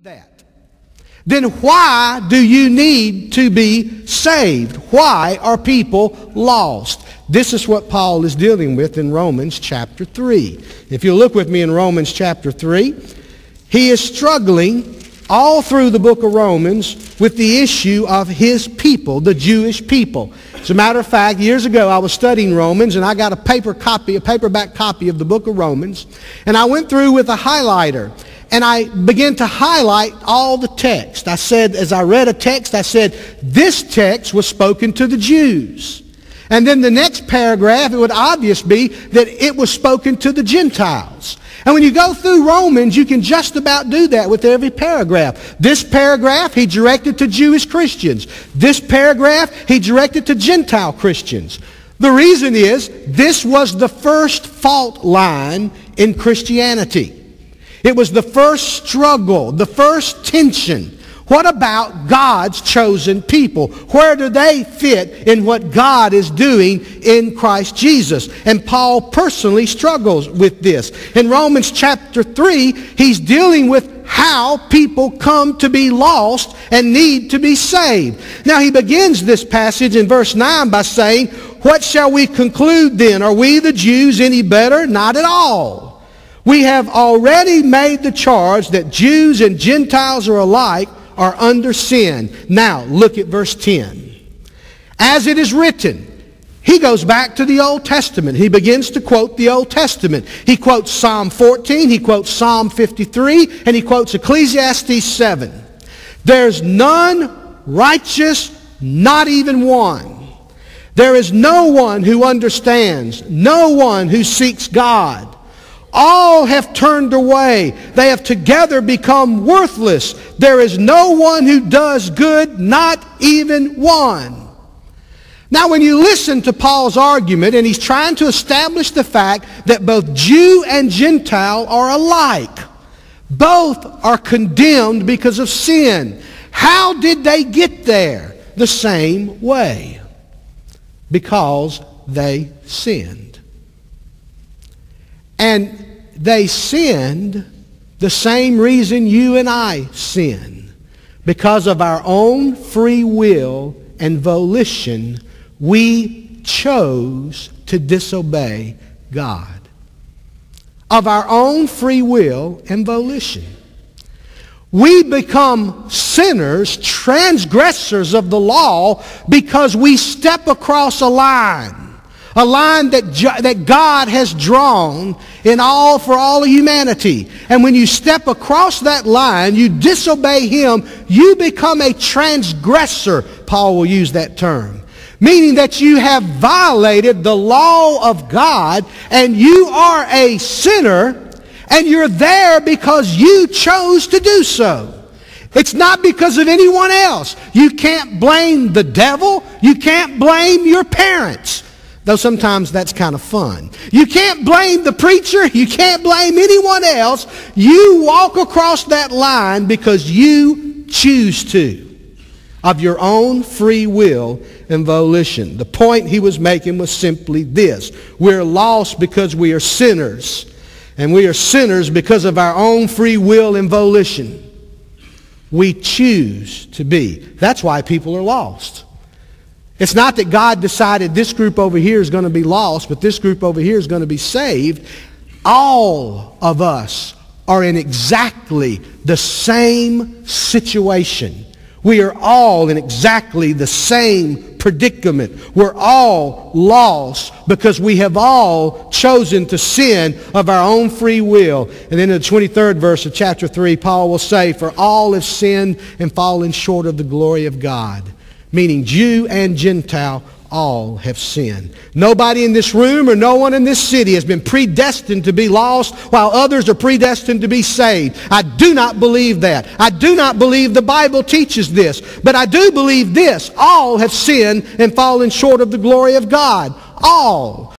that, then why do you need to be saved? Why are people lost? This is what Paul is dealing with in Romans chapter 3. If you look with me in Romans chapter 3, he is struggling all through the book of Romans with the issue of his people, the Jewish people. As a matter of fact, years ago I was studying Romans and I got a paperback copy of the book of Romans, and I went through with a highlighter. And I began to highlight all the text. I said, as I read a text, I said, this text was spoken to the Jews. And then the next paragraph, it would obvious be that it was spoken to the Gentiles. And when you go through Romans, you can just about do that with every paragraph. This paragraph, he directed to Jewish Christians. This paragraph, he directed to Gentile Christians. The reason is, this was the first fault line in Christianity. It was the first struggle, the first tension. What about God's chosen people? Where do they fit in what God is doing in Christ Jesus? And Paul personally struggles with this. In Romans chapter 3, he's dealing with how people come to be lost and need to be saved. Now he begins this passage in verse 9 by saying, "What shall we conclude then? Are we the Jews any better? Not at all. We have already made the charge that Jews and Gentiles are alike, are under sin." Now, look at verse 10. As it is written, he goes back to the Old Testament. He begins to quote the Old Testament. He quotes Psalm 14, he quotes Psalm 53, and he quotes Ecclesiastes 7. There's none righteous, not even one. There is no one who understands, no one who seeks God. All have turned away. They have together become worthless. There is no one who does good, not even one. Now when you listen to Paul's argument, and he's trying to establish the fact that both Jew and Gentile are alike. Both are condemned because of sin. How did they get there? The same way. Because they sinned. And they sinned the same reason you and I sin. Because of our own free will and volition, we chose to disobey God. Of our own free will and volition. We become sinners, transgressors of the law, because we step across a line. A line that God has drawn for all of humanity. And when you step across that line, you disobey Him, you become a transgressor. Paul will use that term. Meaning that you have violated the law of God, and you are a sinner, and you're there because you chose to do so. It's not because of anyone else. You can't blame the devil. You can't blame your parents. Though sometimes that's kind of fun. You can't blame the preacher. You can't blame anyone else. You walk across that line because you choose to. Of your own free will and volition. The point he was making was simply this. We're lost because we are sinners. And we are sinners because of our own free will and volition. We choose to be. That's why people are lost. It's not that God decided this group over here is going to be lost, but this group over here is going to be saved. All of us are in exactly the same situation. We are all in exactly the same predicament. We're all lost because we have all chosen to sin of our own free will. And then in the 23rd verse of chapter 3, Paul will say, "For all have sinned and fallen short of the glory of God." Meaning Jew and Gentile, all have sinned. Nobody in this room or no one in this city has been predestined to be lost while others are predestined to be saved. I do not believe that. I do not believe the Bible teaches this. But I do believe this. All have sinned and fallen short of the glory of God. All.